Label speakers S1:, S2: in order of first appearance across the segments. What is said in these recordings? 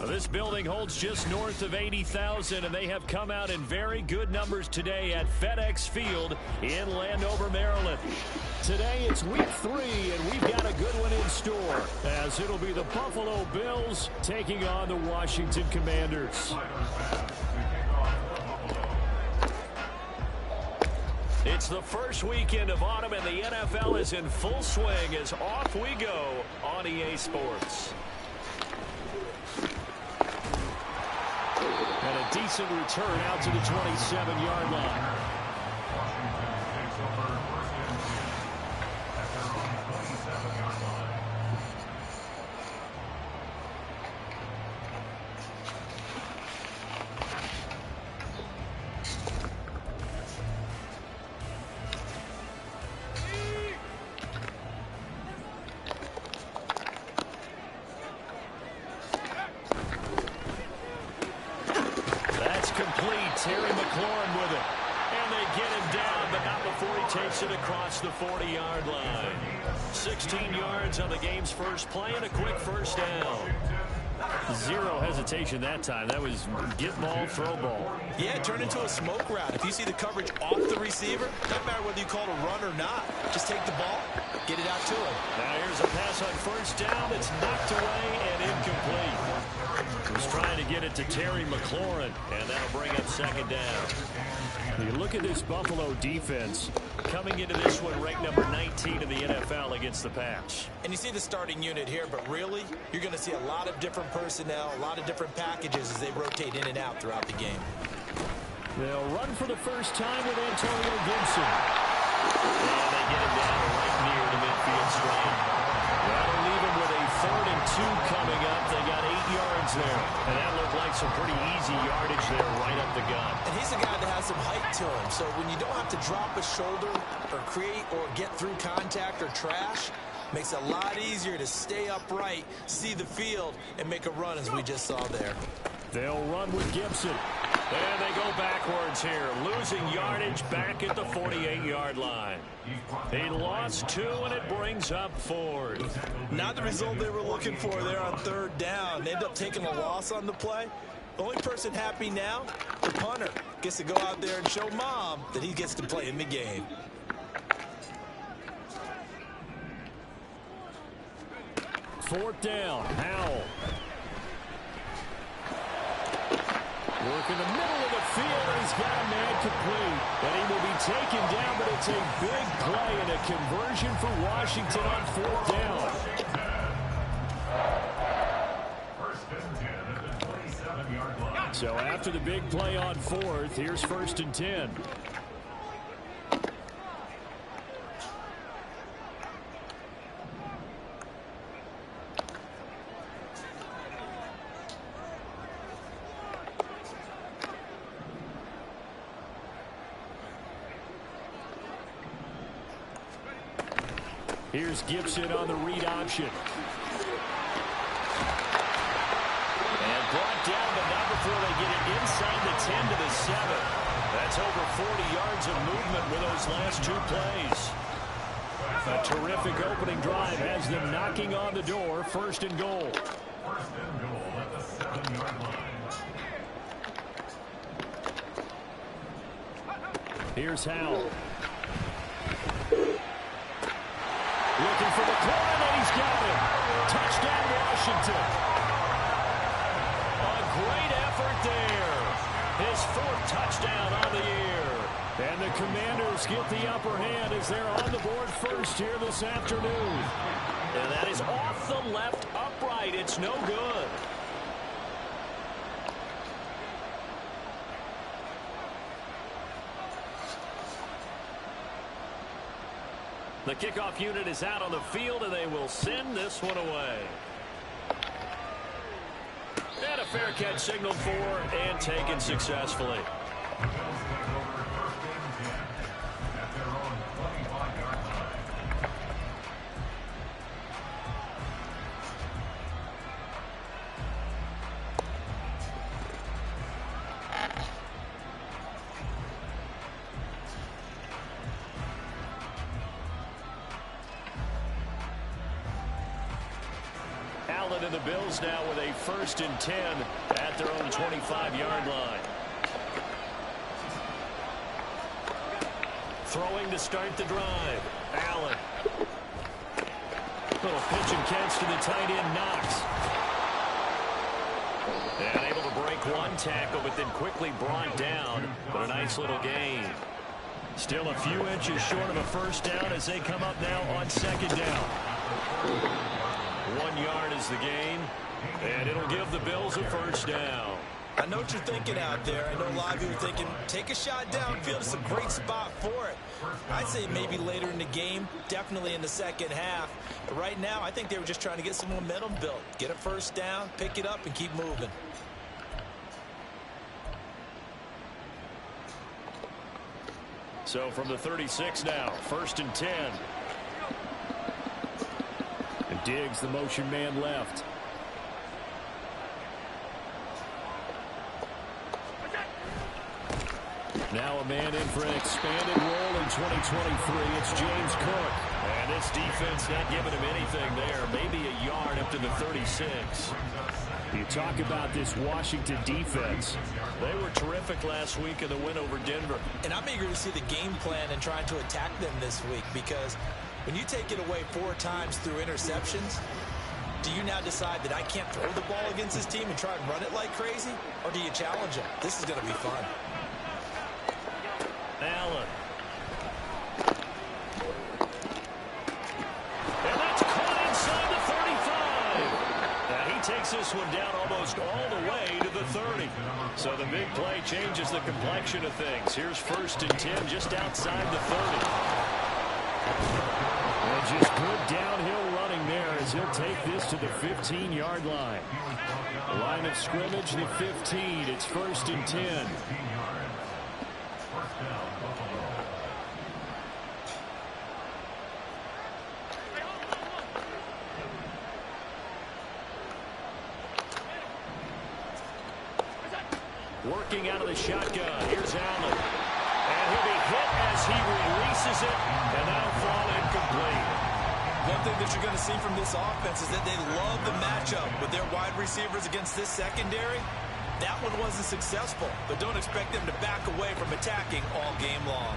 S1: This building holds just north of 80,000, and they have come out in very good numbers today at FedEx Field in Landover, Maryland. Today it's week 3, and we've got a good one in store, as it'll be the Buffalo Bills taking on the Washington Commanders. It's the first weekend of autumn, and the NFL is in full swing as off we go on EA Sports. And a decent return out to the 27-yard line. Takes it across the 40-yard line. 16 yards on the game's first play and a quick first down. Zero hesitation that time. That was get ball, throw ball.
S2: Yeah, it turned into a smoke route. If you see the coverage off the receiver, doesn't matter whether you call it a run or not. Just take the ball, get it out to him. Now
S1: here's a pass on first down. It's knocked away and incomplete. He's trying to get it to Terry McLaurin, and that'll bring up second down. You look at this Buffalo defense coming into this one ranked number 19 in the NFL against the pass.
S2: And you see the starting unit here, but really, you're going to see a lot of different personnel, a lot of different packages as they rotate in and out throughout the game.
S1: They'll run for the first time with Antonio Gibson. And they get him down right near the midfield strand. That'll leave him with a 3rd and 2 coming up. They got 8 yards there. And that looked like some pretty easy yardage there right up the gut.
S2: And he's a guy that has some height to him. So when you don't have to drop a shoulder or create or get through contact or trash, makes it a lot easier to stay upright, see the field, and make a run as we just saw there.
S1: They'll run with Gibson. And they go backwards here, losing yardage back at the 48-yard line. He lost 2, and it brings up 4th.
S2: Not the result they were looking for there on 3rd down. They end up taking a loss on the play. The only person happy now, the punter, gets to go out there and show Mom that he gets to play in the game.
S1: Fourth down, Howell. Work in the middle of the field, and he's got a man complete. And he will be taken down, but it's a big play and a conversion for Washington on 4th down. So after the big play on 4th, here's 1st and 10. Here's Gibson on the read option. And brought down, but not before they get it inside the 10 to the 7. That's over 40 yards of movement with those last 2 plays. A terrific opening drive has them knocking on the door. 1st and goal.
S3: 1st and goal at the 7-yard line.
S1: Here's Howell. Looking for the corner, and he's got it. Touchdown, Washington. A great effort there. His 4th touchdown on the year. And the Commanders get the upper hand as they're on the board first here this afternoon. And that is off the left upright. It's no good. The kickoff unit is out on the field, and they will send this one away. And a fair catch signaled for and taken successfully. Allen and the Bills now with a 1st and 10 at their own 25-yard line. Throwing to start the drive. Allen. Little pitch and catch to the tight end, Knox. And able to break one tackle, but then quickly brought down. But a nice little gain. Still a few inches short of a 1st down as they come up now on 2nd down. 1 yard is the gain, and it'll give the Bills a 1st down.
S2: I know what you're thinking out there. I know a lot of you are thinking, take a shot downfield. It's a great spot for it. I'd say maybe later in the game, definitely in the 2nd half. But right now, I think they were just trying to get some momentum built. Get a 1st down, pick it up, and keep moving.
S1: So from the 36 now, 1st and 10. And Diggs, the motion man, left. Now a man in for an expanded role in 2023. It's James Cook. And this defense not giving him anything there. Maybe a yard up to the 36. You talk about this Washington defense. They were terrific last week in the win over Denver.
S2: And I'm eager to see the game plan and trying to attack them this week, because when you take it away 4 times through interceptions, do you now decide that I can't throw the ball against this team and try and run it like crazy? Or do you challenge them? This is going to be fun.
S1: Allen. And that's caught inside the 35. Now he takes this one down almost all the way to the 30. So the big play changes the complexion of things. Here's 1st and 10 just outside the 30. And just good downhill running there as he'll take this to the 15-yard line. The line of scrimmage, the 15. It's 1st and 10. Working out of the shotgun. Here's Allen. And he'll be hit as he releases it. And that'll fall incomplete.
S2: One thing that you're going to see from this offense is that they love the matchup with their wide receivers against this secondary. That one wasn't successful, but don't expect them to back away from attacking all game long.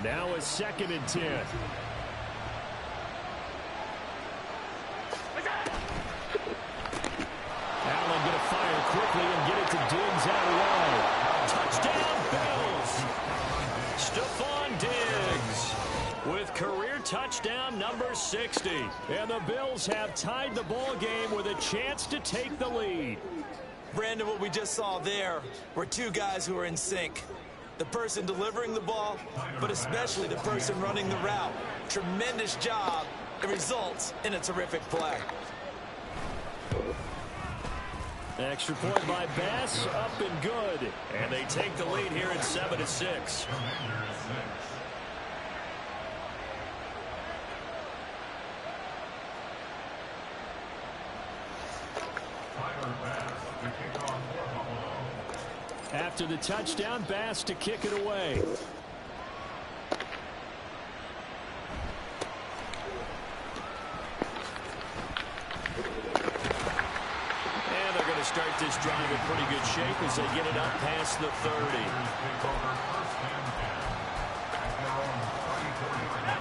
S1: Now a 2nd and 10. Allen going to fire quickly and get it to Diggs out wide. Touchdown, Bills. Stephon Diggs with career touchdown number 60. And the Bills have tied the ball game with a chance to take the lead.
S2: Brandon, what we just saw there were 2 guys who are in sync. The person delivering the ball, but especially the person running the route. Tremendous job. It results in a terrific play.
S1: Extra point by Bass, up and good. And they take the lead here at 7-6. After the touchdown, Bass to kick it away. Start this drive in pretty good shape as they get it up past the 30.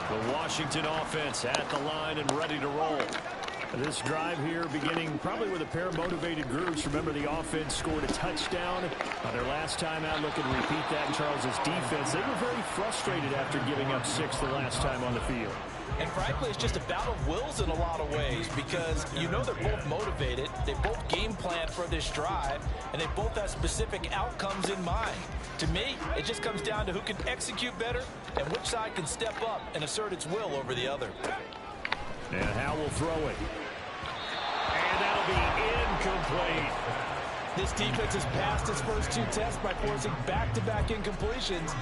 S1: The Washington offense at the line and ready to roll. This drive here beginning probably with a pair of motivated groups. Remember, the offense scored a touchdown on their last time out. Looking to repeat that in Charles's defense. They were very frustrated after giving up 6 the last time on the field.
S2: And frankly, it's just a battle of wills in a lot of ways, because you know they're both motivated. They both game plan for this drive, and they both have specific outcomes in mind. To me, it just comes down to who can execute better and which side can step up and assert its will over the other.
S1: And Howell will throw it. And that'll be incomplete.
S2: This defense has passed its first 2 tests by forcing back-to-back incompletions.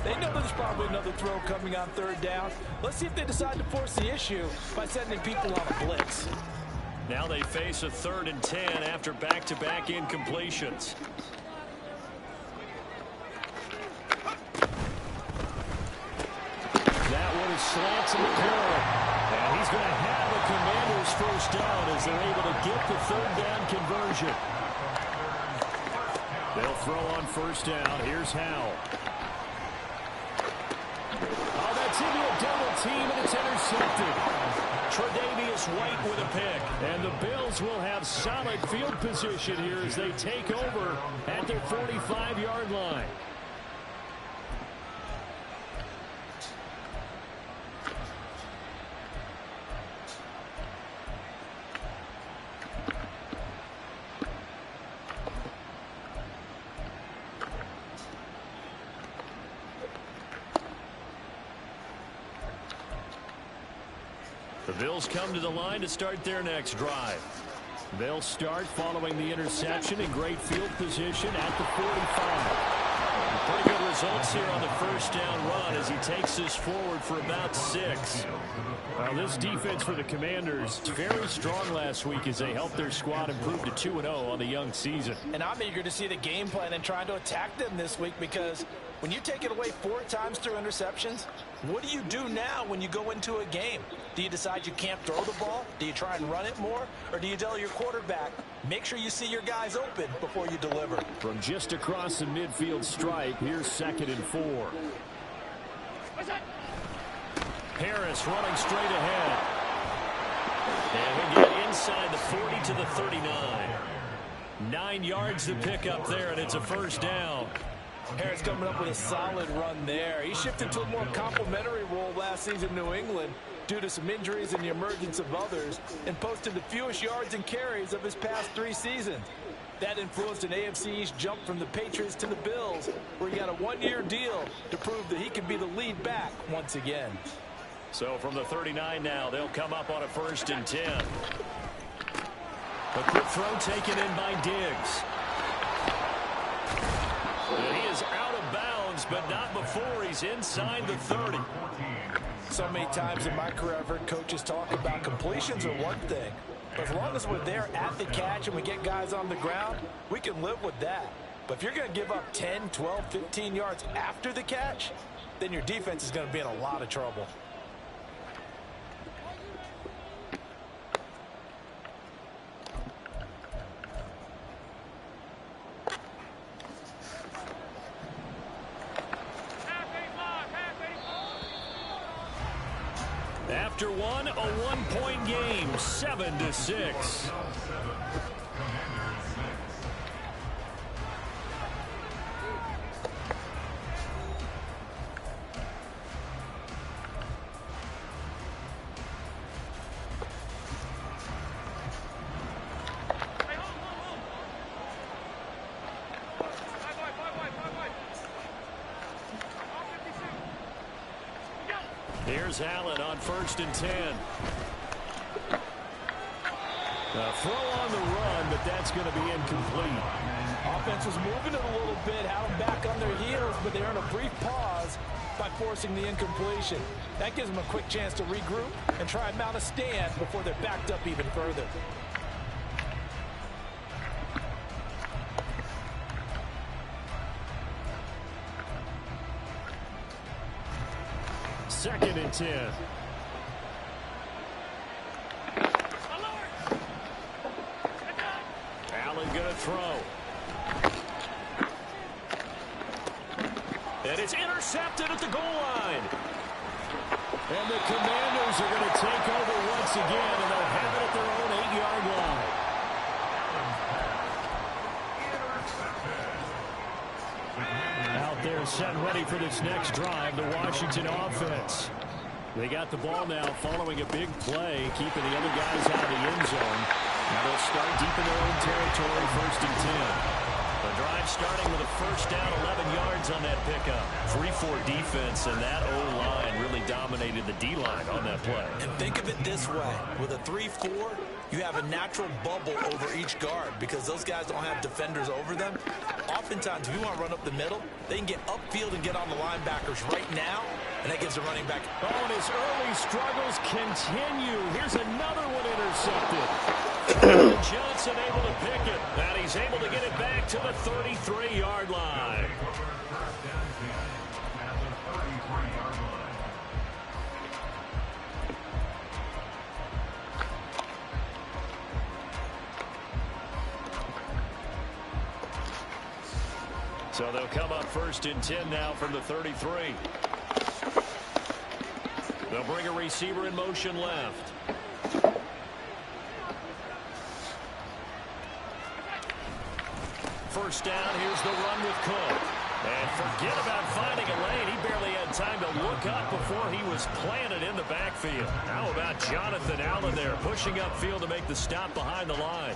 S2: They know there's probably another throw coming on 3rd down. Let's see if they decide to force the issue by sending people on a blitz.
S1: Now they face a 3rd and 10 after back-to-back incompletions. slants in the corner. And he's going to have a Commanders first down as they're able to get the third down conversion. They'll throw on first down. Here's Howell. Oh, that's into a double team, and it's intercepted. Tre'Davious White with a pick. And the Bills will have solid field position here as they take over at their 45-yard line. The Bills come to the line to start their next drive. They'll start following the interception in great field position at the 45. Pretty good results here on the first down run as he takes this forward for about 6. Well, this defense for the Commanders very strong last week as they helped their squad improve to 2-0 on the young season.
S2: And I'm eager to see the game plan and trying to attack them this week, because when you take it away 4 times through interceptions, what do you do now when you go into a game? Do you decide you can't throw the ball? Do you try and run it more? Or do you tell your quarterback, make sure you see your guys open before you deliver?
S1: From just across the midfield stripe, here's 2nd and 4. Harris running straight ahead. And we get inside the 40 to the 39. 9 yards to pick up there, and it's a first down.
S2: Harris coming up with a solid run there. He shifted to a more complimentary role last season in New England due to some injuries and the emergence of others, and posted the fewest yards and carries of his past 3 seasons. That influenced an AFC East jump from the Patriots to the Bills, where he got a 1-year deal to prove that he can be the lead back once again.
S1: So from the 39 now, they'll come up on a 1st and 10. A quick throw taken in by Diggs. And he is out of bounds, but not before he's inside the 30.
S2: So many times in my career, I've heard coaches talk about completions are one thing. But as long as we're there at the catch and we get guys on the ground, we can live with that. But if you're going to give up 10, 12, 15 yards after the catch, then your defense is going to be in a lot of trouble.
S1: After one, a 1-point game, 7-6. Here's Allen on 1st and 10. A throw on the run, but that's going to be incomplete.
S2: Offense was moving it a little bit, had them back on their heels, but they earned a brief pause by forcing the incompletion. That gives them a quick chance to regroup and try and mount a stand before they're backed up even further.
S1: Second and 10. Allen going to throw. And it's intercepted at the goal line. And the Commanders are going to take over once again, and they'll have it at their own 8-yard line. Out there set ready for this next drive, the Washington offense. They got the ball now following a big play, keeping the other guys out of the end zone. Now they'll start deep in their own territory, 1st and 10. The drive starting with a first down, 11 yards on that pickup. 3-4 defense, and that O-line really dominated the D-line on that play.
S2: And think of it this way. With a 3-4, you have a natural bubble over each guard because those guys don't have defenders over them. Oftentimes, if you want to run up the middle, they can get upfield and get on the linebackers right now, and that gives the running back.
S1: Oh, and his early struggles continue. Here's another one intercepted. Johnson able to pick it, and he's able to get it back to the 33-yard line. So they'll come up 1st and 10 now from the 33. They'll bring a receiver in motion left. First down, here's the run with Cook. And forget about finding a lane. He barely had time to look up before he was planted in the backfield. How about Jonathan Allen there, pushing upfield to make the stop behind the line.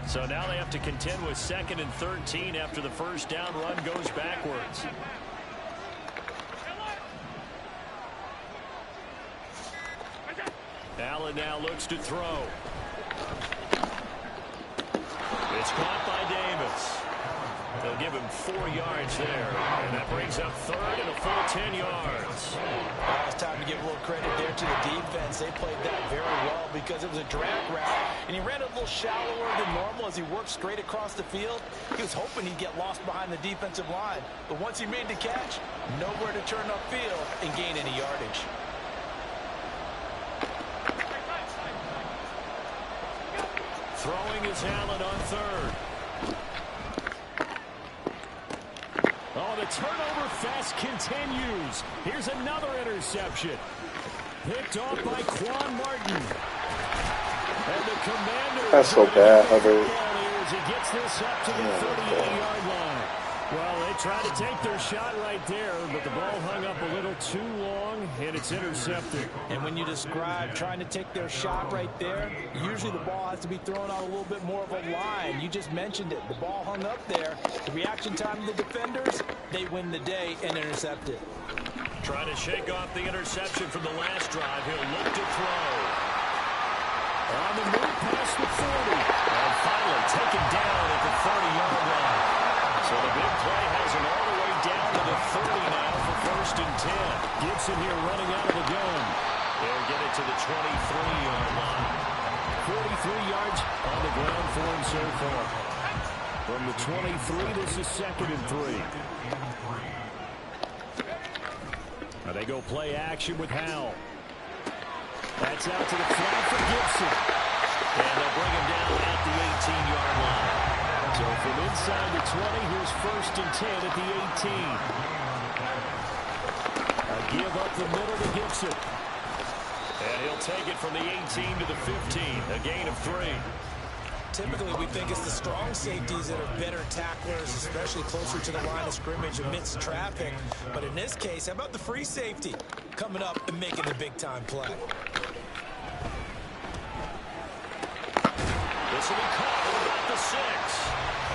S1: So now they have to contend with 2nd and 13 after the first down run goes backwards. Allen now looks to throw. It's caught by Davis. They'll give him 4 yards there. And that brings up 3rd and a full 10 yards.
S2: It's time to give a little credit there to the defense. They played that very well because it was a drag route. And he ran a little shallower than normal as he worked straight across the field. He was hoping he'd get lost behind the defensive line. But once he made the catch, nowhere to turn upfield and gain any yardage.
S1: Throwing is Allen on 3rd. Oh, the turnover fest continues. Here's another interception. Picked off by Quan Martin. And the Commanders...
S4: That's so bad, Hubbard.
S1: As he gets this up to the 38-yard line. Well, they tried to take their shot right there, but the ball hung up a little too long, and it's intercepted.
S2: And when you describe trying to take their shot right there, usually the ball has to be thrown on a little bit more of a line. You just mentioned it. The ball hung up there. The reaction time of the defenders, they win the day and intercept it.
S1: Trying to shake off the interception from the last drive. He'll look to throw. On the move past the 40. And finally taken down at the 30-yard line. So the big play has him all the way down to the 30 now for 1st and 10. Gibson here running out of the gun. They'll get it to the 23-yard line. 43 yards on the ground for him so far. From the 23, this is 2nd and 3. Now they go play action with Howell. That's out to the flat for Gibson. And they'll bring him down at the 18-yard line. So from inside the 20, here's 1st and 10 at the 18. A give up the middle to Gibson. And he'll take it from the 18 to the 15, a gain of 3.
S2: Typically, we think it's the strong safeties that are better tacklers, especially closer to the line of scrimmage amidst traffic. But in this case, how about the free safety coming up and making the big-time play?
S1: This will be caught at about the 6.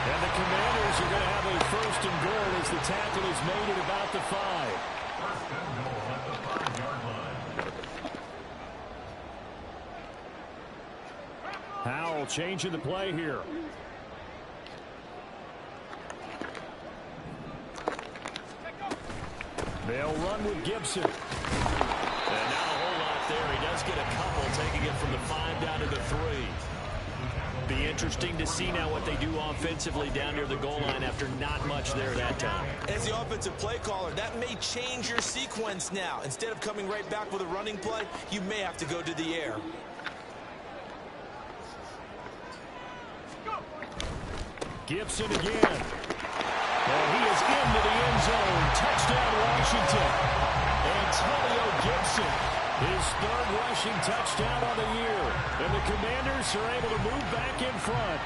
S1: And the Commanders are going to have a 1st and goal as the tackle is made at about the 5.
S3: 1st and goal at the 5-yard line.
S1: Howell changing the play here. They'll run with Gibson. And not a whole lot there. He does get a couple, taking it from the 5 down to the 3. Be interesting to see now what they do offensively down near the goal line after not much there that time.
S2: As the offensive play caller, that may change your sequence now. Instead of coming right back with a running play, you may have to go to the air.
S1: Gibson again. And he is into the end zone. Touchdown, Washington. Antonio Gibson, his 3rd rushing touchdown of the year. And the Commanders are able to move back in front.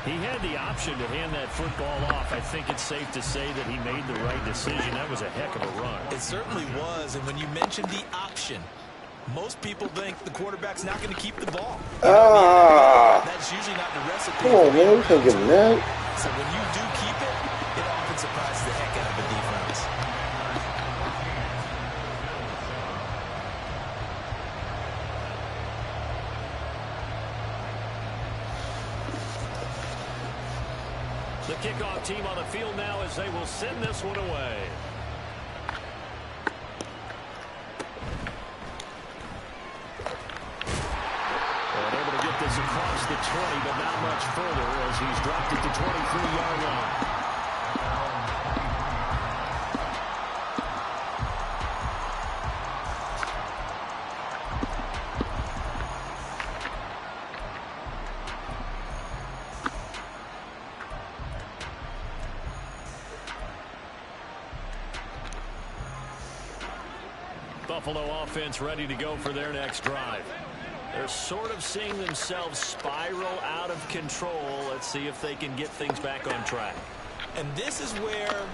S1: He had the option to hand that football off. I think it's safe to say that he made the right decision. That was a heck of a run.
S2: It certainly was. And when you mentioned the option, most people think the quarterback's not going to keep the ball. That's usually not the recipe.
S4: Come on, man. We can't give him that.
S2: So when you do keep it, it often surprises the heck out of the defense.
S1: The kickoff team on the field now as they will send this one away. Able to get this across the 20, but not much further as he's dropped it to 23-yard line. Buffalo offense ready to go for their next drive. They're sort of seeing themselves spiral out of control. Let's see if they can get things back on track.
S2: And this is where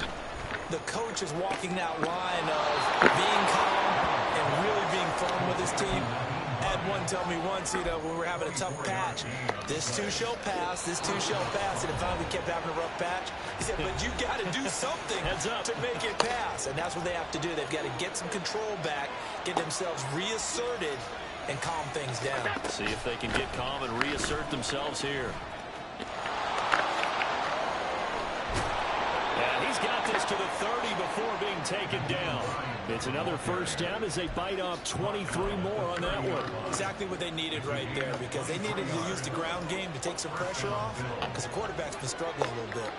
S2: the coach is walking that line of being calm and really being firm with his team. Had one tell me once, when we were having a tough patch, this too shall pass, this too shall pass, and it finally kept having a rough patch. He said, but you got to do something to make it pass, and that's what they have to do. They've got to get some control back, get themselves reasserted, and calm things down.
S1: See if they can get calm and reassert themselves here. And he's got this to the 30 before being taken down. It's another first down as they bite off 23 more on that one.
S2: Exactly what they needed right there, because they needed to use the ground game to take some pressure off, because the quarterback's been struggling a little bit.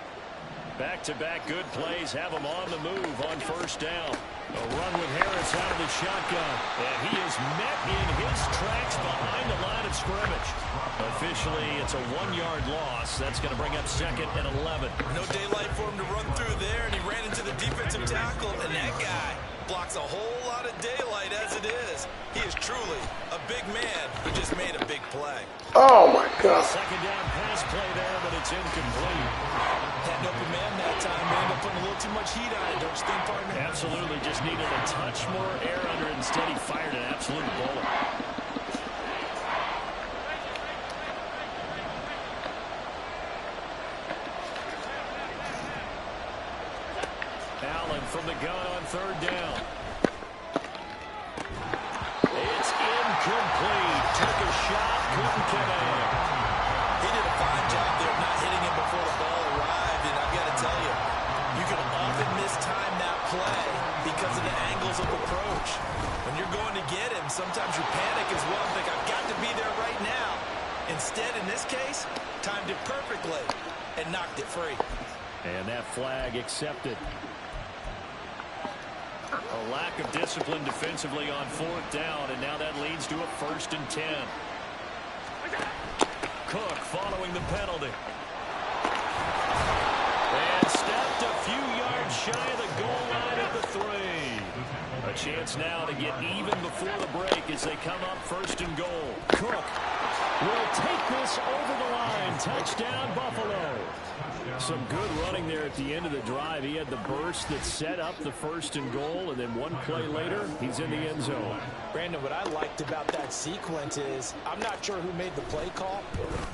S1: Back-to-back good plays have him on the move on first down. A run with Harris out of the shotgun. And he is met in his tracks behind the line of scrimmage. Officially, it's a 1-yard loss. That's going to bring up 2nd and 11.
S2: No daylight for him to run through there, and he ran into the defensive tackle, and that guy blocks a whole lot of daylight as it is. He is truly a big man who just made a big play.
S4: Oh, my God.
S1: Second down pass play there, but it's incomplete.
S2: Had an open man that time. They ended up putting a little too much heat on it, don't you think, partner?
S1: Absolutely. Just needed a touch more air under it. Instead, he fired an absolute bullet. Allen from the gun on third down. It's incomplete. Took a shot, couldn't connect.
S2: He did a fine job there of not hitting him before the ball arrived, and I've got to tell you, you can often mistime that play because of the angles of approach. When you're going to get him, sometimes you panic as well and think, I've got to be there right now. Instead, in this case, timed it perfectly and knocked it free.
S1: And that flag accepted. A lack of discipline defensively on fourth down, and now that leads to a 1st and 10. Cook following the penalty. And stepped a few yards shy of the goal line at the 3. A chance now to get even before the break as they come up 1st and goal. Cook will take this over the line. Touchdown, Buffalo. Some good running there at the end of the drive. He had the burst that set up the 1st and goal, and then one play later, he's in the end zone.
S2: Brandon, what I liked about that sequence is, I'm not sure who made the play call,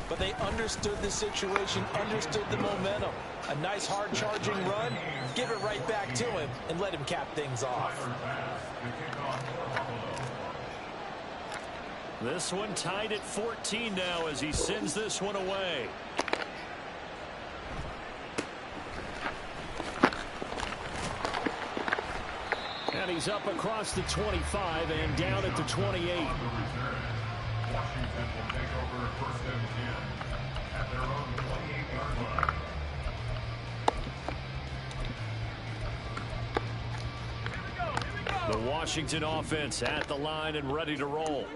S2: but they understood the situation, understood the momentum. A nice hard-charging run, give it right back to him, and let him cap things off.
S1: This one tied at 14 now as he sends this one away. And he's up across the 25 and down at the 28.
S3: Washington will take over 1st and 10 at their own 28-yard line.
S1: The Washington offense at the line and ready to roll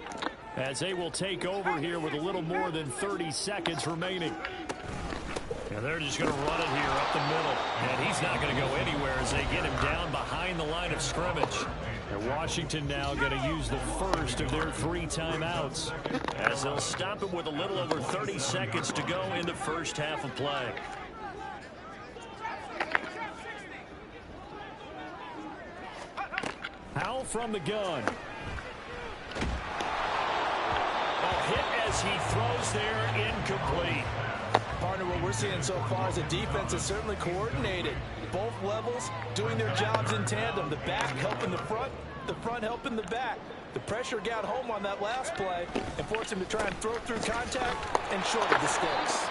S1: as they will take over here with a little more than 30 seconds remaining. And they're just going to run it here up the middle. And he's not going to go anywhere as they get him down behind the line of scrimmage. And Washington now going to use the first of their 3 timeouts as they'll stop him with a little over 30 seconds to go in the first half of play. Howell from the gun. A hit as he throws there, incomplete.
S2: Partner, what we're seeing so far is the defense is certainly coordinated. Both levels doing their jobs in tandem. The back helping the front helping the back. The pressure got home on that last play and forced him to try and throw through contact and shorted the sticks.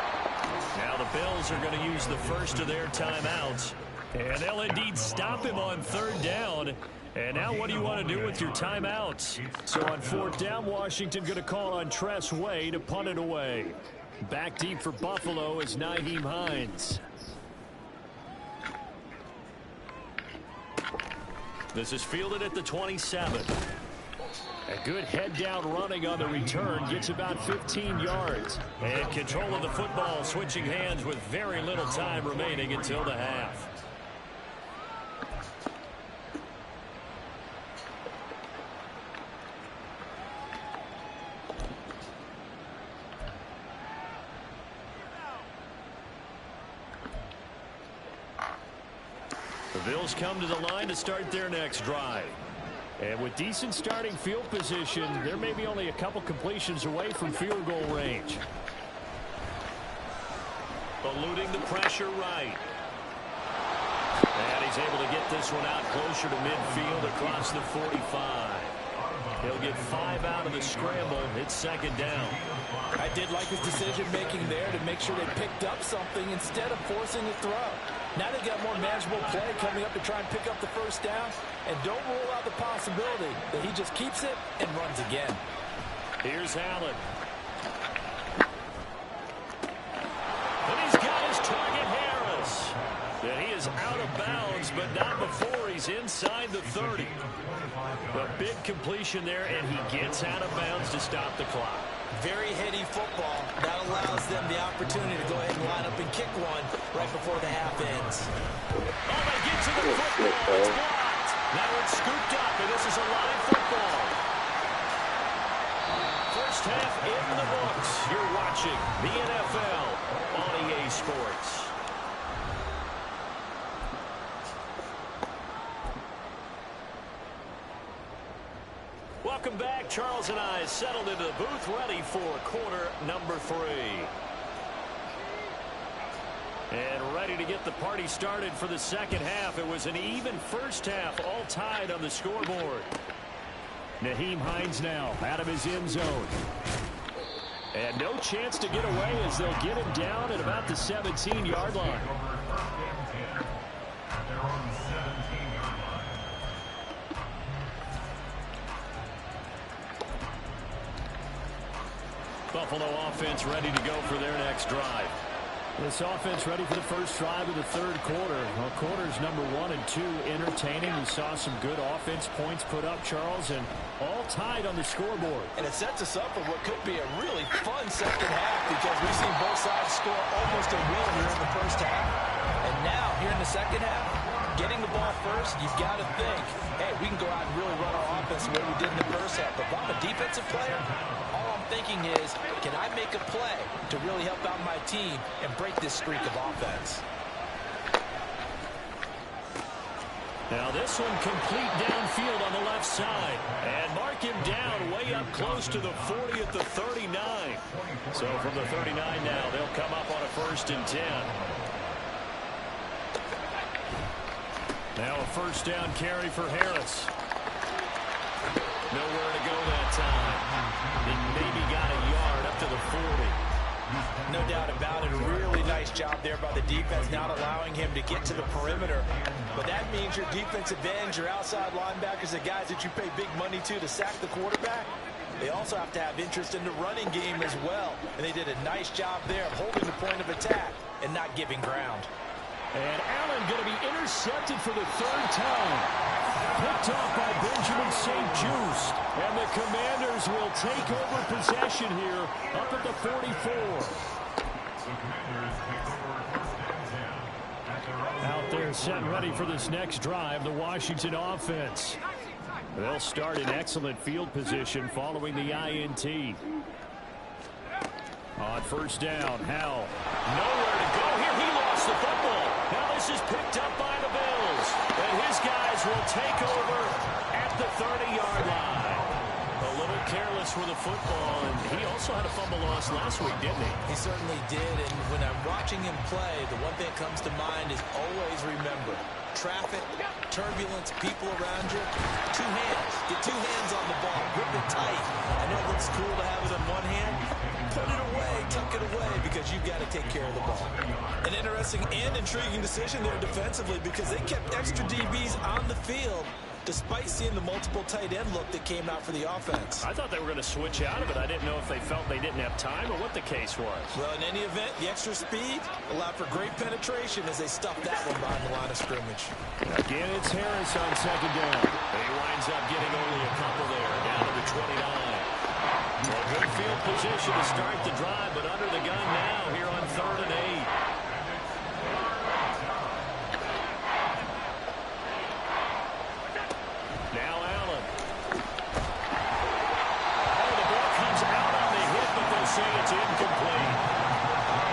S1: Now the Bills are going to use the first of their timeouts. And they'll indeed stop him on 3rd down. And now what do you want to do with your timeouts? So on 4th down, Washington going to call on Tress Way to punt it away. Back deep for Buffalo is Nyheim Hines. This is fielded at the 27. A good head-down running on the return. Gets about 15 yards. And control of the football, switching hands with very little time remaining until the half. The Bills come to the line to start their next drive. And with decent starting field position, they're maybe only a couple completions away from field goal range. Eluding the pressure right. And he's able to get this one out closer to midfield across the 45. He'll get 5 out of the scramble. It's second down.
S2: I did like his decision-making there to make sure they picked up something instead of forcing a throw. Now they got more manageable play coming up to try and pick up the first down. And don't rule out the possibility that he just keeps it and runs again.
S1: Here's Allen. And he's got his target, Harris. And he is out of bounds, but not before he's inside the 30. A big completion there, and he gets out of bounds to stop the clock.
S2: Very heady football. That allows them the opportunity to go ahead and line up and kick one right before the half ends.
S1: Oh, they get to the football. It's blocked. Now it's scooped up, and this is a live football. First half in the books. You're watching the NFL on EA Sports. Welcome back. Charles and I settled into the booth, ready for quarter number 3. And ready to get the party started for the second half. It was an even first half, all tied on the scoreboard. Nyheim Hines now out of his end zone. And no chance to get away as they'll get him down at about the 17-yard line. Buffalo offense ready to go for their next drive. This offense ready for the first drive of the third quarter. Well, quarters number 1 and 2 entertaining. We saw some good offense points put up, Charles, and all tied on the scoreboard.
S2: And it sets us up for what could be a really fun second half because we've seen both sides score almost a win here in the first half. And now, here in the second half, getting the ball first, you've got to think, hey, we can go out and really run our offense the way we did in the first half. But if I'm a defensive player, all I'm thinking is, can I make a play to really help out my team and break this streak of offense?
S1: Now this one complete downfield on the left side. And mark him down way up close to the 40 at the 39. So from the 39 now, they'll come up on a 1st and 10. Now a first down carry for Harris. Nowhere to go that time. He maybe got a yard up to the 40.
S2: No doubt about it. A really nice job there by the defense, not allowing him to get to the perimeter. But that means your defensive ends, your outside linebackers, the guys that you pay big money to sack the quarterback, they also have to have interest in the running game as well. And they did a nice job there of holding the point of attack and not giving ground.
S1: And Allen going to be intercepted for the 3rd time. Picked off by Benjamin St-Juste. And the Commanders will take over possession here up at the 44. Out there set and ready for this next drive, the Washington offense. They'll start in excellent field position following the INT. On first down, Howell. Nowhere to go here. He lost the football. Now this is picked up by the Bills. And his guys will take over at the 30-yard line. A little careless with the football, and he also had a fumble loss last week, didn't he?
S2: He certainly did, and when I'm watching him play, the one thing that comes to mind is always remember, traffic, turbulence, people around you, 2 hands. Get 2 hands on the ball. Grip it tight. I know it looks cool to have it in one hand. Put it away, tuck it away, because you've got to take care of the ball. An interesting and intriguing decision there defensively because they kept extra DBs on the field despite seeing the multiple tight end look that came out for the offense.
S1: I thought they were going to switch out of it. I didn't know if they felt they didn't have time or what the case was.
S2: Well, in any event, the extra speed allowed for great penetration as they stuffed that one behind the line of scrimmage.
S1: Again, it's Harris on second down. He winds up getting only a couple there, down to the 29. Well, good field position to start the drive, but under the gun now here on 3rd and 8. Now Allen. Oh, the ball comes out on the hit, but they'll say it's incomplete.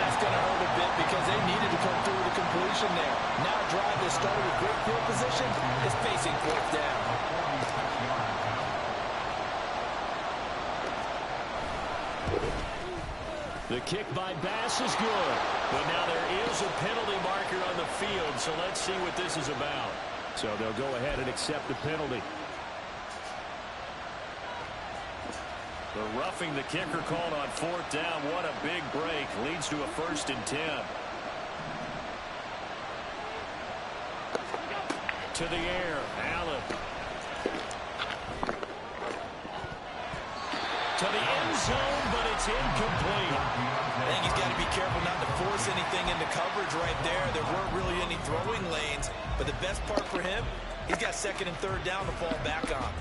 S2: That's going to hurt a bit because they needed to come through with a completion there. Now a drive that started with great field position is facing 4th down.
S1: The kick by Bass is good, but now there is a penalty marker on the field, so let's see what this is about. So they'll go ahead and accept the penalty. The roughing the kicker called on 4th down. What a big break. Leads to a 1st and 10. To the air, Allen. To the end zone, but it's incomplete.
S2: I think he's got to be careful not to force anything into coverage right there. There weren't really any throwing lanes, but the best part for him, he's got 2nd and 3rd down to fall back on.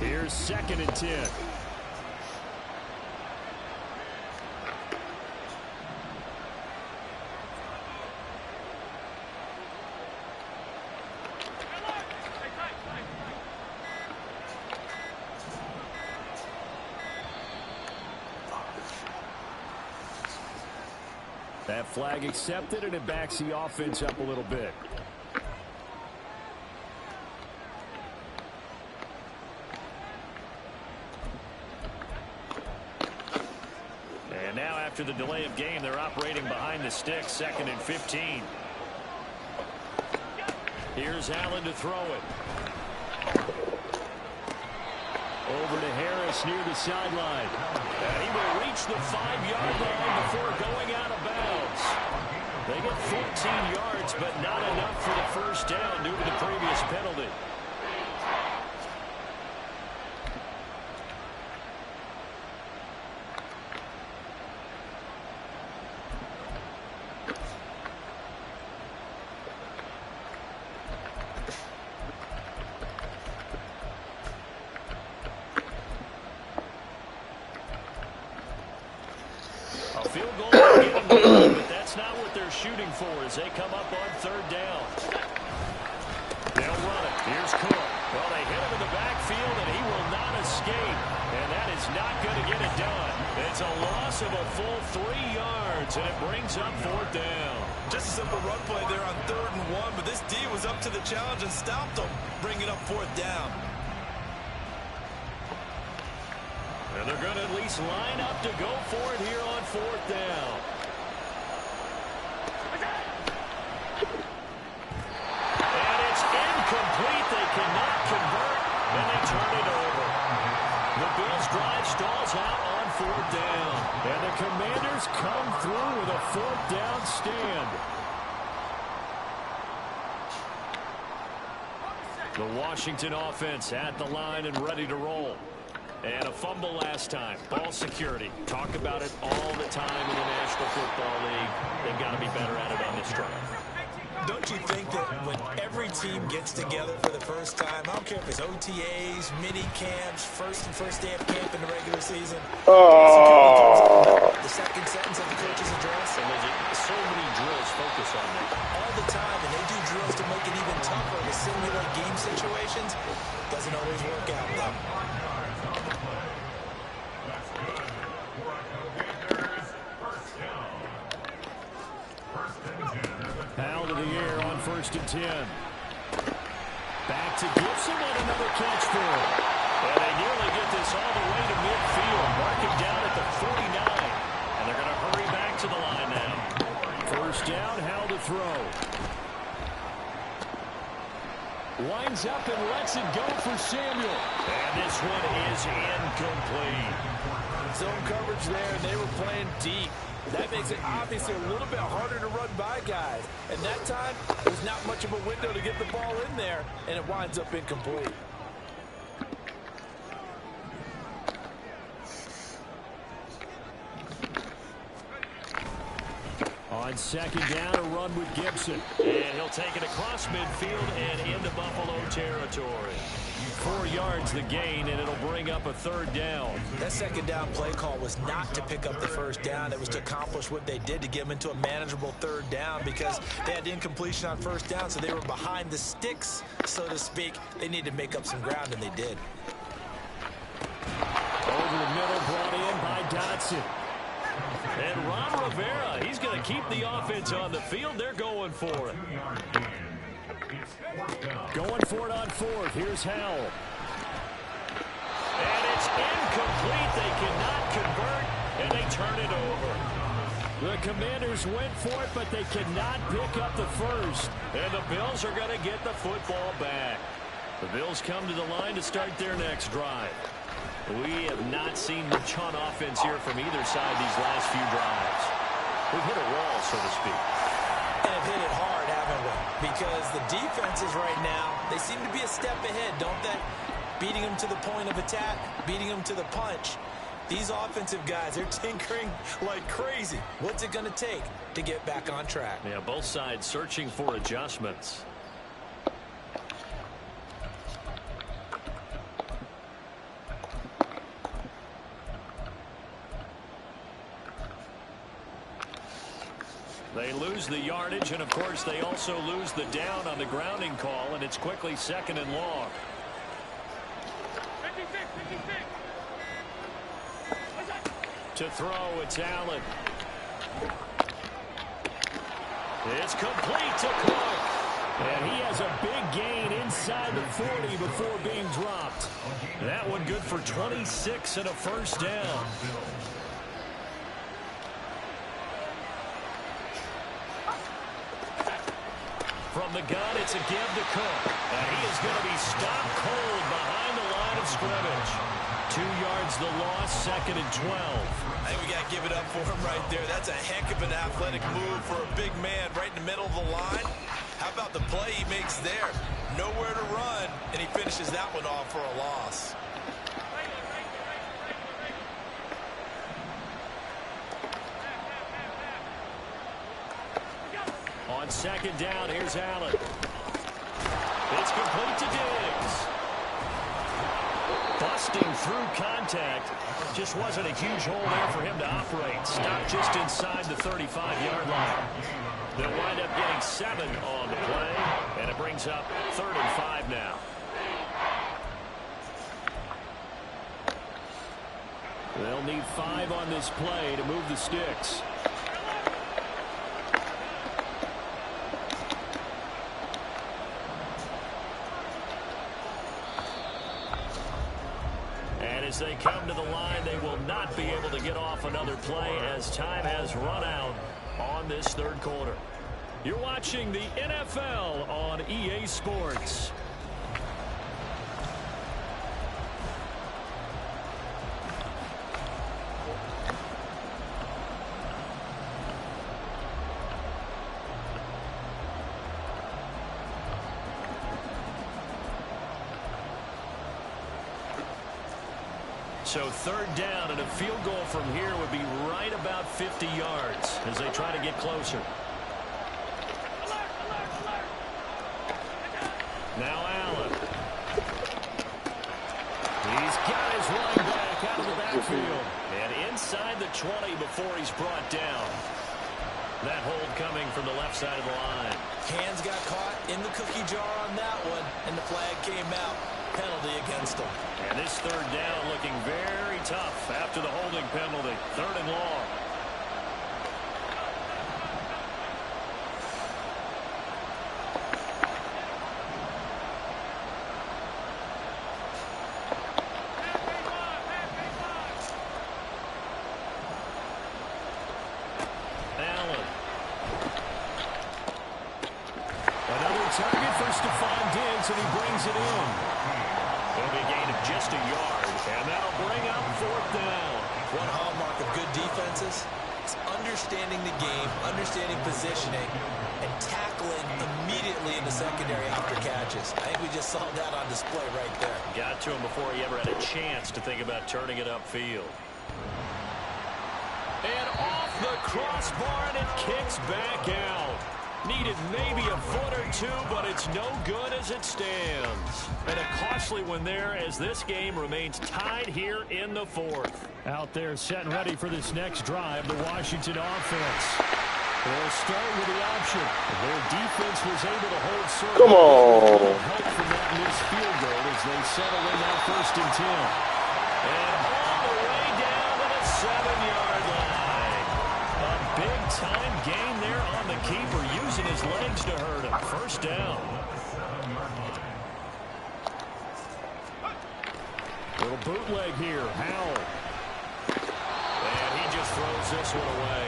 S1: Here's 2nd and 10. That flag accepted, and it backs the offense up a little bit. And now after the delay of game, they're operating behind the sticks, 2nd and 15. Here's Allen to throw it. Over to Harris near the sideline. And he will reach the 5-yard line before going out of bounds. They get 14 yards, but not enough for the 1st down due to the previous penalty. A field goal will get them going, but that's not what they're shooting for as they come up on 3rd down. They'll run it. Here's Cook. Well, they hit him in the backfield, and he will not escape. And that is not going to get it done. It's a loss of a full 3 yards, and it brings up 4th down.
S2: Just a simple run play there on 3rd and 1, but this D was up to the challenge and stopped them, bringing up 4th down.
S1: And they're going to at least line up to go for it here on 4th down. And it's incomplete. They cannot convert, and they turn it over. The Bills' drive stalls out on 4th down. And the Commanders come through with a 4th down stand. The Washington offense at the line and ready to roll. And a fumble last time. Ball security. Talk about it all the time in the National Football League. They've got to be better at it on this drive.
S2: Don't you think that when every team gets together for the first time, I don't care if it's OTAs, mini camps, first day of camp in the regular season, the second sentence of the coach's address,
S1: And there's so many drills focus on that.
S2: all the time, and they do drills to make it even tougher to simulate game situations. Doesn't always work out, though.
S1: Powell to the air on 1st and 10. Back to Gibson and another catch for him. And they nearly get this all the way to midfield. Mark him down at the 49. And they're going to hurry back to the line now. 1st down, Howell to throw. Winds lines up and lets it go for Samuel. And this one is incomplete.
S2: Zone coverage there, and they were playing deep. That makes it obviously a little bit harder to run by guys. And that time, there's not much of a window to get the ball in there, and it winds up incomplete.
S1: On second down, a run with Gibson. And he'll take it across midfield and into Buffalo territory. 4 yards the gain, and it'll bring up a third down.
S2: That second down play call was not to pick up the first down. It was to accomplish what they did to get them into a manageable third down because they had incompletion on first down, so they were behind the sticks, so to speak. They needed to make up some ground, and they did.
S1: Over the middle, brought in by Dotson. And Ron Rivera, he's going to keep the offense on the field. They're going for it. Going for it on fourth. Here's Howell. And it's incomplete. They cannot convert, and they turn it over. The Commanders went for it, but they cannot pick up the first. And the Bills are going to get the football back. The Bills come to the line to start their next drive. We have not seen much on offense here from either side these last few drives. We've hit a wall, so to speak.
S2: And have hit it hard, haven't we? Because the defenses right now, they seem to be a step ahead, don't they? Beating them to the point of attack, beating them to the punch. These offensive guys, they're tinkering like crazy. What's it going to take to get back on track?
S1: Yeah, both sides searching for adjustments. They lose the yardage, and of course they also lose the down on the grounding call, and it's quickly second and long.
S3: 56.
S1: To throw, it's Allen. It's complete to Cook. And he has a big gain inside the 40 before being dropped. That one good for 26 and a first down. From the gun, it's a give to Cook. And he is going to be stopped cold behind the line of scrimmage. 2 yards the loss, second and 12.
S2: I think we got to give it up for him right there. That's a heck of an athletic move for a big man right in the middle of the line. How about the play he makes there? Nowhere to run, and he finishes that one off for a loss.
S1: On second down, here's Allen. It's complete to Diggs. Busting through contact. Just wasn't a huge hole there for him to operate. Stopped just inside the 35-yard line. They'll wind up getting 7 on the play, and it brings up 3rd and 5 now. They'll need 5 on this play to move the sticks. As they come to the line, they will not be able to get off another play as time has run out on this third quarter. You're watching the NFL on EA Sports. So 3rd down, and a field goal from here would be right about 50 yards as they try to get closer. Now Allen. He's got his running back out of the backfield. And inside the 20 before he's brought down. That hold coming from the left side of the line.
S2: Hands got caught in the cookie jar on that one, and the flag came out. Penalty against him.
S1: And this 3rd down looking very tough after the holding penalty. 3rd and long. Allen. Another target for Stephon Diggs. hands, and he brings it in. It'll be a gain of just a yard, and that'll bring up 4th down.
S2: One hallmark of good defenses is understanding the game, understanding positioning, and tackling immediately in the secondary after catches. I think we just saw that on display right there.
S1: Got to him before he ever had a chance to think about turning it upfield. And off the crossbar, and it kicks back out. Needed maybe a foot or two, but it's no good as it stands. And a costly one there as this game remains tied here in the 4th. Out there set and ready for this next drive, the Washington offense. They'll start with the option. Their defense was able to hold serve.
S4: Come on.
S1: Help from that missed field goal as they settle in that 1st and 10. And all the way down to the 7-yard line. A big-time gain there on the keeper, using his legs to hurt him. 1st down. Little bootleg here. Howell. And he just throws this one away.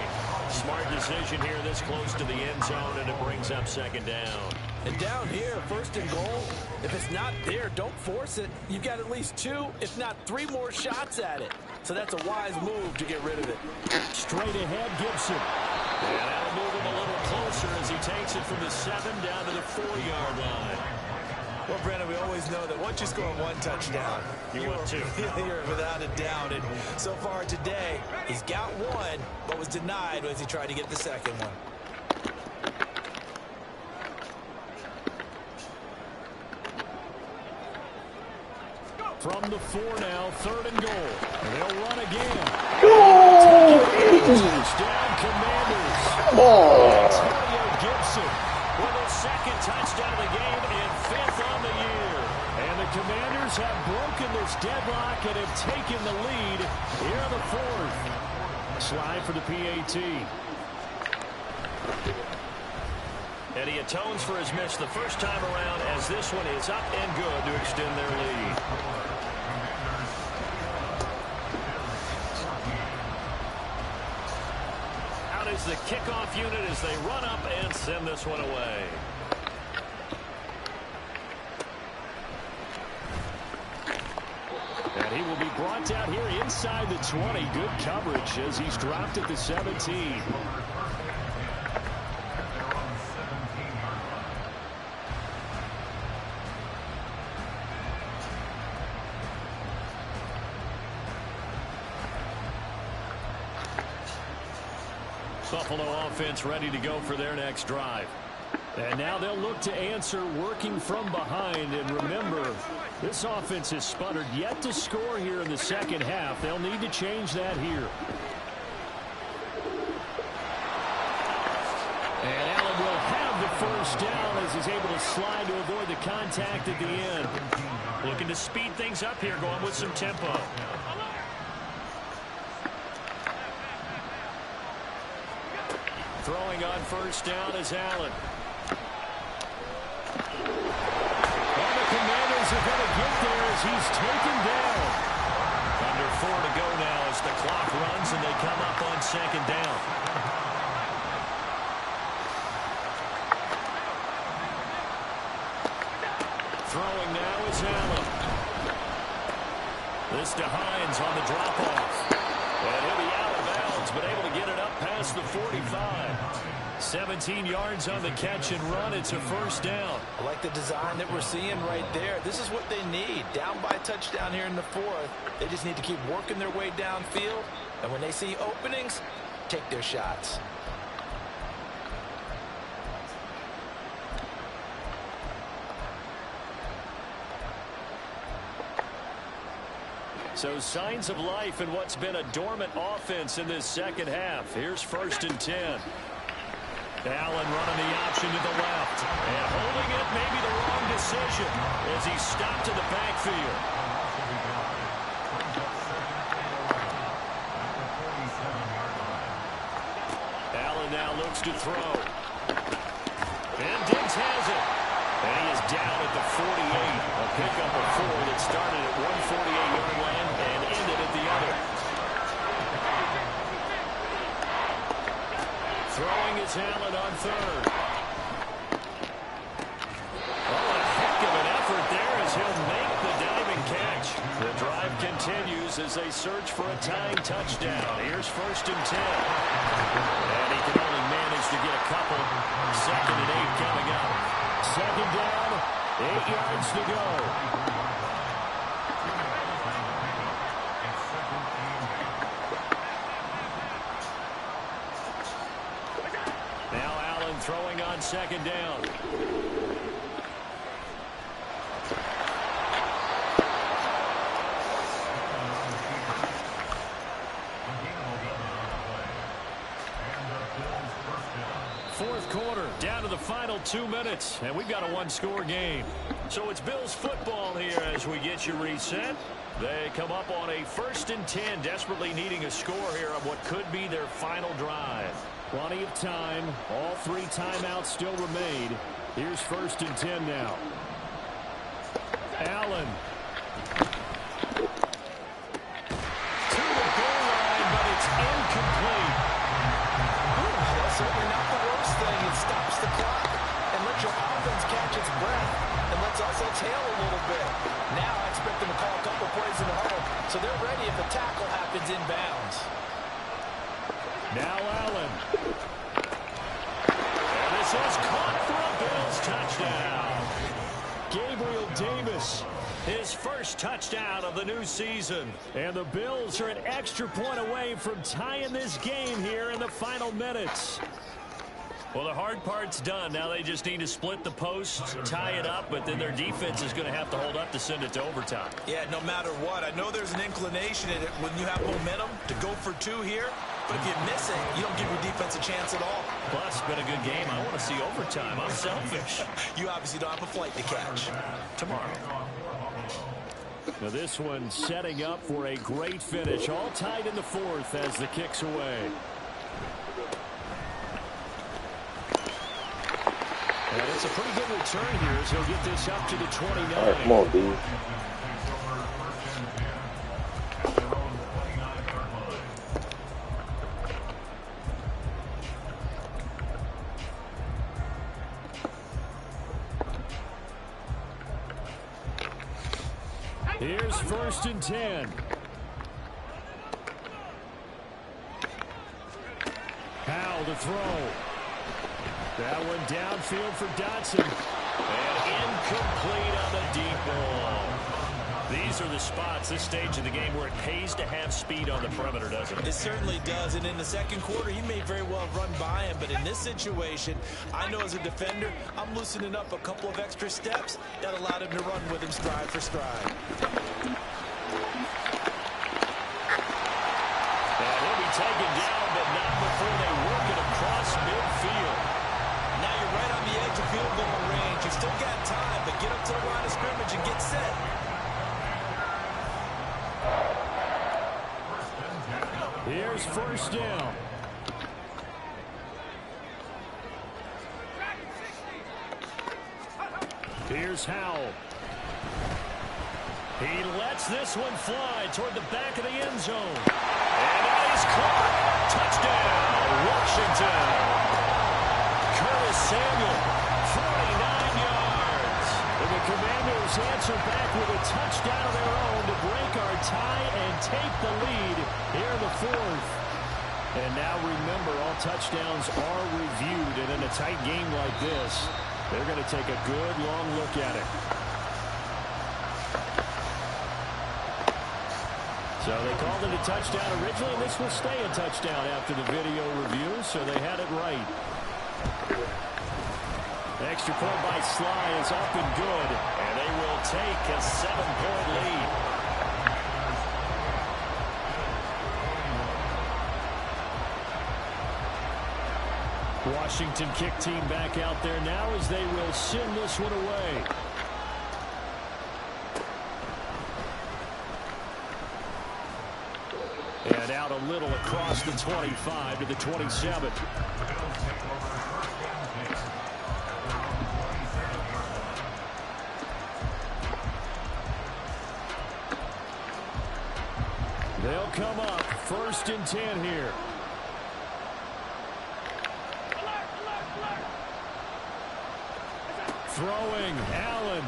S1: Smart decision here this close to the end zone, and it brings up 2nd down.
S2: And down here, 1st and goal, if it's not there, don't force it. You've got at least 2, if not 3 more shots at it. So that's a wise move to get rid of it.
S1: Straight ahead, Gibson. And that'll move him a little closer as he takes it from the 7 down to the 4-yard line.
S2: Well, Brandon, we always know that once you score 1 touchdown,
S1: you want 2.
S2: You're without a doubt. And so far today, he's got 1, but was denied as he tried to get the 2nd one.
S1: From the 4 now, 3rd and goal. And they'll run again. Touchdown, Commanders.
S4: Come on.
S1: Antonio Gibson with a 2nd touchdown of the game and 5th on the year. And the Commanders have broken this deadlock and have taken the lead here in the 4th. Slide for the PAT. And he atones for his miss the first time around as this one is up and good to extend their lead. Out is the kickoff unit as they run up and send this one away. And he will be brought down here inside the 20. Good coverage as he's dropped at the 17. Buffalo offense ready to go for their next drive. And now they'll look to answer working from behind. And remember, this offense has sputtered yet to score here in the 2nd half. They'll need to change that here. And Allen will have the 1st down as he's able to slide to avoid the contact at the end. Looking to speed things up here, going with some tempo. Throwing on 1st down is Allen. And the Commanders are going to get there as he's taken down. Under 4 to go now as the clock runs and they come up on 2nd down. Throwing now is Allen. This to Hines on the drop-off. And he'll be out of bounds, but able to get it up past the 45. 17 yards on the catch and run. It's a 1st down.
S2: I like the design that we're seeing right there. This is what they need. Down by a touchdown here in the 4th. They just need to keep working their way downfield. And when they see openings, take their shots.
S1: So signs of life in what's been a dormant offense in this 2nd half. Here's 1st and 10. Allen running the option to the left. And holding it, maybe the wrong decision as he stopped in the backfield. Allen now looks to throw. And Diggs has it. And he is down at the 48. A pickup of 4 that started at 148-yard line and ended at the other. Throwing is Allen on 3rd. Oh, a heck of an Bills as they search for a tying touchdown. Here's 1st and 10. And he can only manage to get a couple. 2nd and 8 coming up. 2nd down, 8 yards to go. Now Allen throwing on 2nd down. Fourth quarter, down to the final 2 minutes, and we've got a one-score game. So it's Bills football here as we get you reset. They come up on a 1st and 10, desperately needing a score here on what could be their final drive. Plenty of time. All 3 timeouts still remain. Here's 1st and 10 now. Allen. To the goal line, but it's incomplete.
S2: That's certainly not the worst thing. It stops the clock and lets your offense catch its breath and lets us exhale a little bit. Now I expect them to call a couple plays in a huddle, so they're ready if a tackle happens inbounds.
S1: Now Allen. And this is caught for a Bills touchdown. Gabriel Davis, his first touchdown of the new season. And the Bills are an extra point away from tying this game here in the final minutes. Well, the hard part's done. Now they just need to split the post, tie it up, but then their defense is going to have to hold up to send it to overtime.
S2: Yeah, no matter what. I know there's an inclination in it when you have momentum to go for 2 here, but if you miss it, you don't give your defense a chance at all.
S1: Plus, it's been a good game. I want to see overtime. I'm selfish.
S2: You obviously don't have a flight to catch.
S1: Tomorrow. Now this one setting up for a great finish. All tied in the 4th as the kick's away. And it's a pretty good return here as he'll get this up to the 29.
S4: All right, come on, dude.
S1: Here's 1st and 10. Powell to throw. That one downfield for Dotson. And incomplete on the deep ball. These are the spots, this stage of the game, where it pays to have speed on the perimeter, doesn't it?
S2: It certainly does. And in the 2nd quarter, he may very well run by him. But in this situation, I know as a defender, I'm loosening up a couple of extra steps that allowed him to run with him stride for stride.
S1: And he'll be taken down, but not before they work it across midfield.
S2: Now you're right on the edge of field goal range. You've still got time, but get up to the line of scrimmage and get set.
S1: Here's 1st down. Here's Howell. He lets this one fly toward the back of the end zone. And now he's caught. Touchdown, Washington. Curtis Samuel, 49 yards. And the Commanders answer back with a touchdown of their own to break our tie and take the lead here in the 4th. And now remember, all touchdowns are reviewed. And in a tight game like this, they're going to take a good long look at it. So they called it a touchdown originally, and this will stay a touchdown after the video review, so they had it right. Extra point by Sly is up and good, and they will take a 7-point lead. Washington kick team back out there now as they will send this one away. And out a little across the 25 to the 27. They'll come up 1st and 10 here. Throwing, Allen.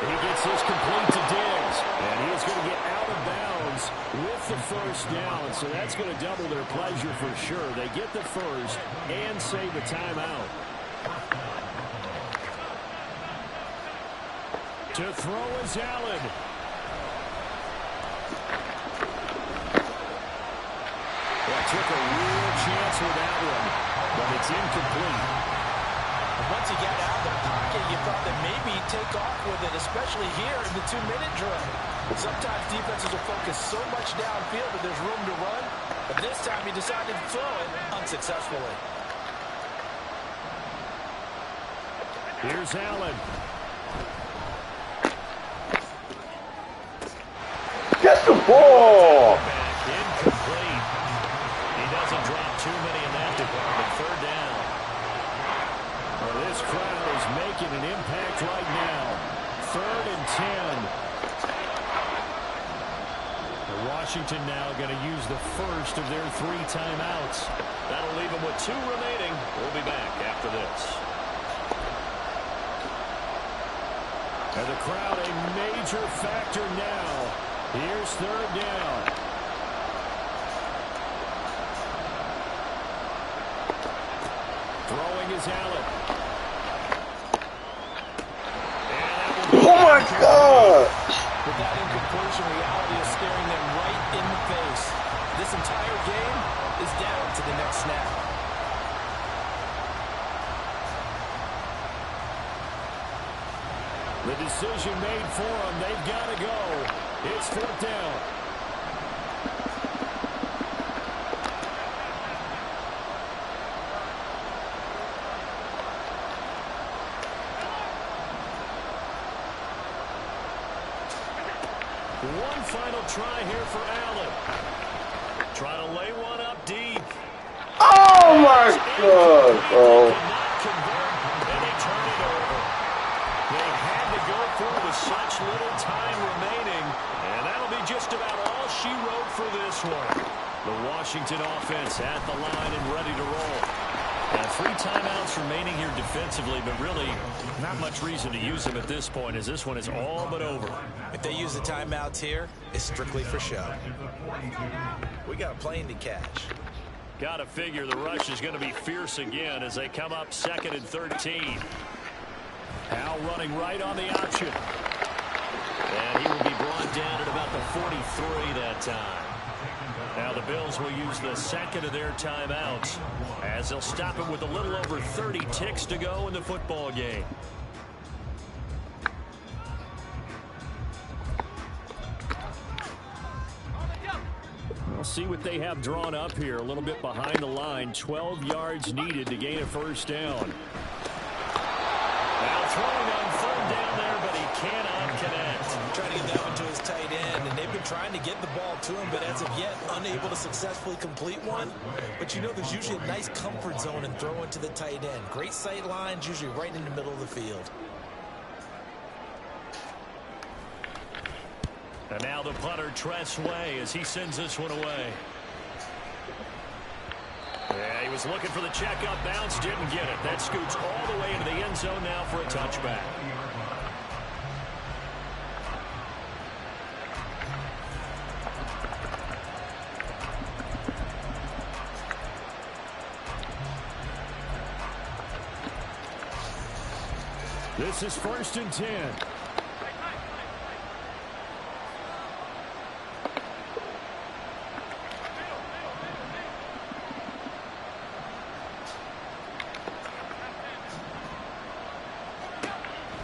S1: He gets this complete to out of bounds with the first down. So that's going to double their pleasure for sure. They get the first and save a timeout. To throw is Allen. Took a real chance with that one, but it's incomplete.
S2: And once you get out of the pocket, you thought that maybe he'd take off with it, especially here in the 2-minute drill. Sometimes defenses will focus so much downfield that there's room to run, but this time he decided to throw it unsuccessfully.
S1: Here's Allen.
S4: Get the ball!
S1: Incomplete. He doesn't drop too many in that department. Third down. Well, this crowd is making an impact right now. 3rd and 10. Washington now going to use the first of their 3 timeouts. That'll leave them with 2 remaining. We'll be back after this. And the crowd a major factor now. Here's 3rd down. Throwing is Allen.
S4: Oh my God!
S2: With that incompletion, reality is staring them right in the face. This entire game is down to the next snap.
S1: The decision made for them. They've got to go. It's 4th down. One final try here for Allen. Try to lay one up deep.
S4: Oh my God! Oh.
S1: Cannot convert, and they turn it over. They had to go through with such little time remaining, and that'll be just about all she wrote for this one. The Washington offense at the line and ready to roll. Now 3 timeouts remaining here defensively, but really not much reason to use them at this point, as this one is all but over.
S2: If they use the timeouts here, it's strictly for show. We got a plane to catch.
S1: Got to figure the rush is going to be fierce again as they come up 2nd and 13. Hal running right on the option. And he will be brought down at about the 43 that time. Now the Bills will use the 2nd of their timeouts as they'll stop it with a little over 30 ticks to go in the football game. We'll see what they have drawn up here. A little bit behind the line. 12 yards needed to gain a first down. Now throwing on 3rd down there, but he cannot connect.
S2: Trying to get that one to his tight end, and they've been trying to get the ball to him, but as of yet, unable to successfully complete one. But you know there's usually a nice comfort zone in throwing to the tight end. Great sight lines, usually right in the middle of the field.
S1: And now the punter, Tress Way, as he sends this one away. Yeah, he was looking for the checkup bounce, didn't get it. That scoots all the way into the end zone now for a touchback. This is 1st and 10.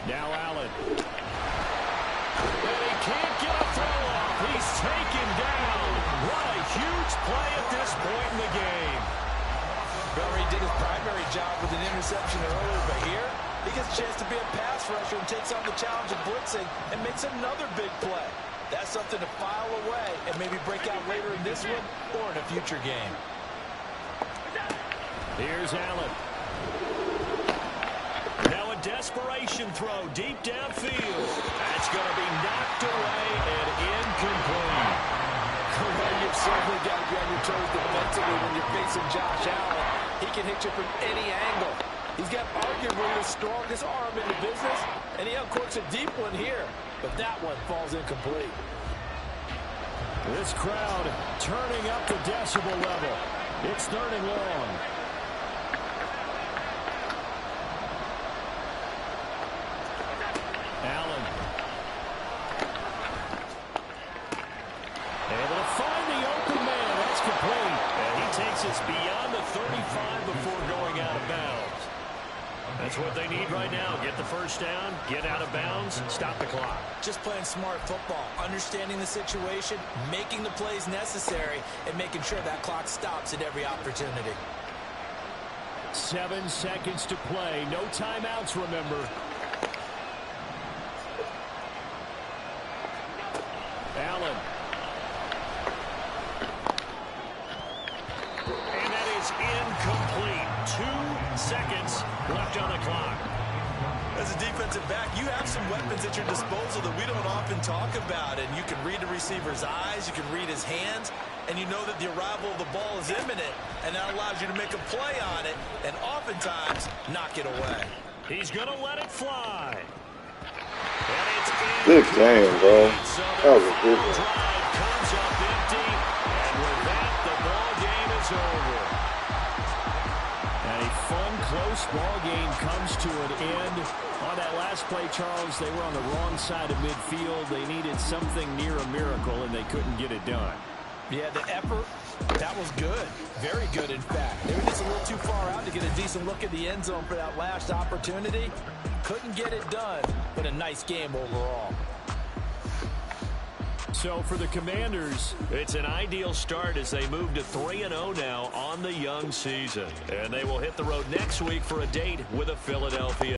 S1: Now Allen. And he can't get a throw off. He's taken down. What a huge play at this point in the game.
S2: Well, he did his primary job with an interception earlier, but here he gets a chance to be a pass rusher and takes on the challenge of blitzing and makes another big play. That's something to file away and maybe break out later in this one or in a future game.
S1: Here's Allen. Now a desperation throw deep downfield. That's going to be knocked away and incomplete.
S2: Well, you've certainly got to be on your toes defensively when you're facing Josh Allen. He can hit you from any angle. He's got arguably the strongest arm in the business, and he uncorks a deep one here, but that one falls incomplete.
S1: This crowd turning up the decibel level. It's 3rd and long. Allen. Able to find the open man. That's complete. And he takes us beyond the 35 before going out of bounds. That's what they need right now. Get the first down, get out of bounds, stop the clock.
S2: Just playing smart football, understanding the situation, making the plays necessary, and making sure that clock stops at every opportunity.
S1: 7 seconds to play. No timeouts, remember. Allen. And that is incomplete. 2 seconds left on the clock.
S2: As a defensive back, you have some weapons at your disposal that we don't often talk about. And you can read the receiver's eyes, you can read his hands, and you know that the arrival of the ball is imminent. And that allows you to make a play on it and oftentimes knock it away.
S1: He's going to let it fly. And it's
S4: Good game, bro. That was a good one.
S1: drive comes up empty. And with that, the ball game is over. And a fun, close ball game comes to an end. On that last play, Charles, they were on the wrong side of midfield. They needed something near a miracle, and they couldn't get it done.
S2: Yeah, the effort, that was good. Very good, in fact. They were just a little too far out to get a decent look at the end zone for that last opportunity. Couldn't get it done, but a nice game overall.
S1: So for the Commanders, it's an ideal start as they move to 3-0 now on the young season. And they will hit the road next week for a date with a Philadelphia